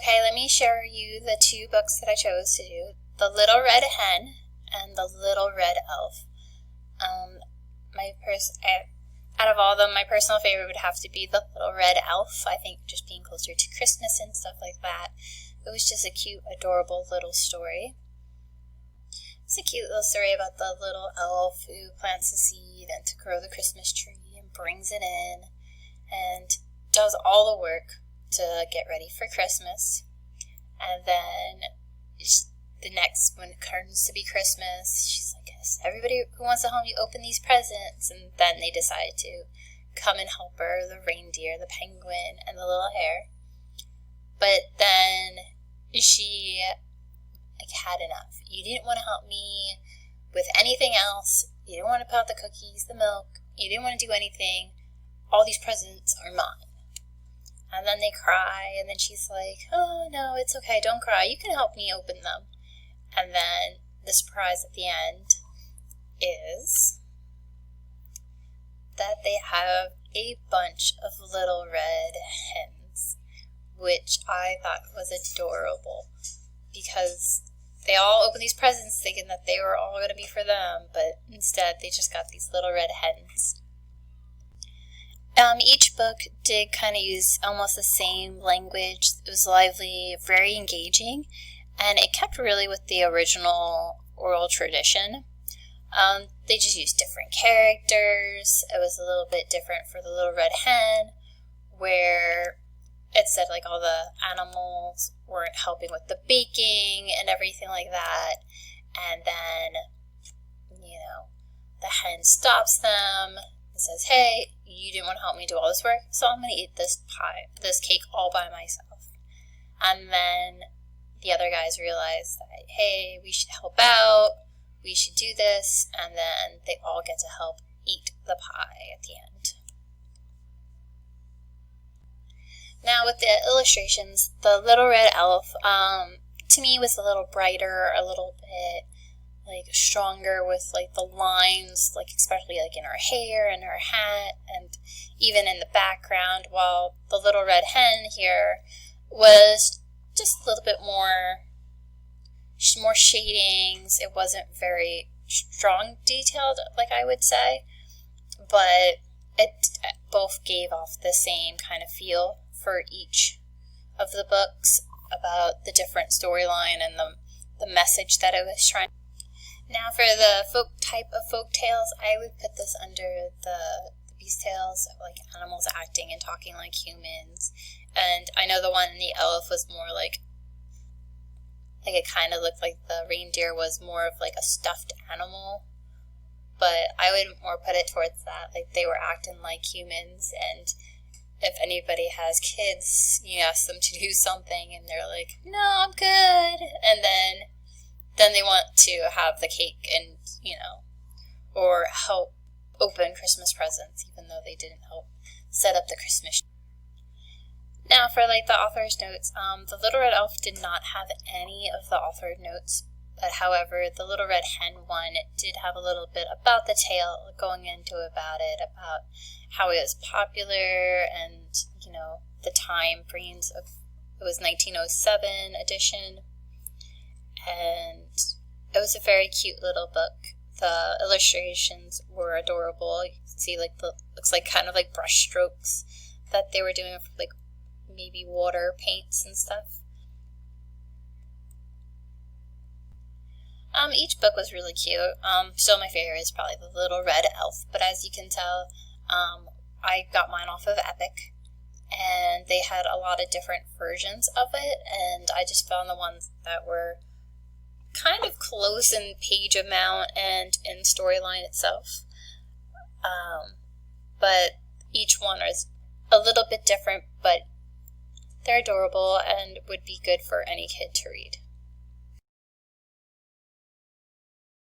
Okay, let me share you the two books that I chose to do. The Little Red Hen and The Little Red Elf. Out of all of them, my personal favorite would have to be The Little Red Elf. I think just being closer to Christmas and stuff like that. It was just a cute, adorable little story. It's a cute little story about the little elf who plants a seed and to grow the Christmas tree and brings it in and does all the work to get ready for Christmas. And then when it comes to be Christmas, she's like, "Yes, everybody who wants to help me open these presents." And then they decide to come and help her, the reindeer, the penguin, and the little hare. But then she had enough. "You didn't want to help me with anything else. You didn't want to put out the cookies, the milk. You didn't want to do anything. All these presents are mine." And then they cry, and then she's like, "Oh, no, it's okay. Don't cry. You can help me open them." And then the surprise at the end is that they have a bunch of little red hens, which I thought was adorable because they all opened these presents thinking that they were all going to be for them, but instead they just got these little red hens. Each book did kind of use almost the same language. It was lively, very engaging, and it kept really with the original oral tradition. They just used different characters. It was a little bit different for the Little Red Hen, where it said like all the animals weren't helping with the baking and everything like that. And then, the hen stops them and says, "Hey, you didn't want to help me do all this work, so I'm going to eat this cake all by myself." And then the other guys realize that, hey, we should help out, we should do this, and then they all get to help eat the pie at the end. Now with the illustrations, the Little Red Elf, to me was a little brighter, a little bit stronger with the lines, especially in her hair and her hat, and even in the background, while the Little Red Hen here was just a little bit more shadings. It wasn't very strong detailed, I would say, but it both gave off the same kind of feel for each of the books about the different storyline and the message that it was trying. Now for the type of folk tales, I would put this under the Beast Tales, animals acting and talking like humans. And I know the one in the elf was more it kind of looked like the reindeer was more of a stuffed animal, but I would more put it towards that, they were acting like humans. And if anybody has kids, you ask them to do something and they're like, "No, I'm good," and then they want to have the cake and or help open Christmas presents, even though they didn't help set up the Christmas. Now for the author's notes, the Little Red Elf did not have any of the authored notes, but however, the Little Red Hen one did have a little bit about the tale going into about how it was popular and, the time frames of, it was 1907 edition, and it was a very cute little book. The illustrations were adorable. You can see looks like kind of brush strokes that they were doing for maybe water paints and stuff. Each book was really cute. Still my favorite is probably the Little Red Elf, but as you can tell, I got mine off of Epic, and they had a lot of different versions of it, and I just found the ones that were kind of close in page amount and in storyline itself. But each one is a little bit different, but they're adorable and would be good for any kid to read.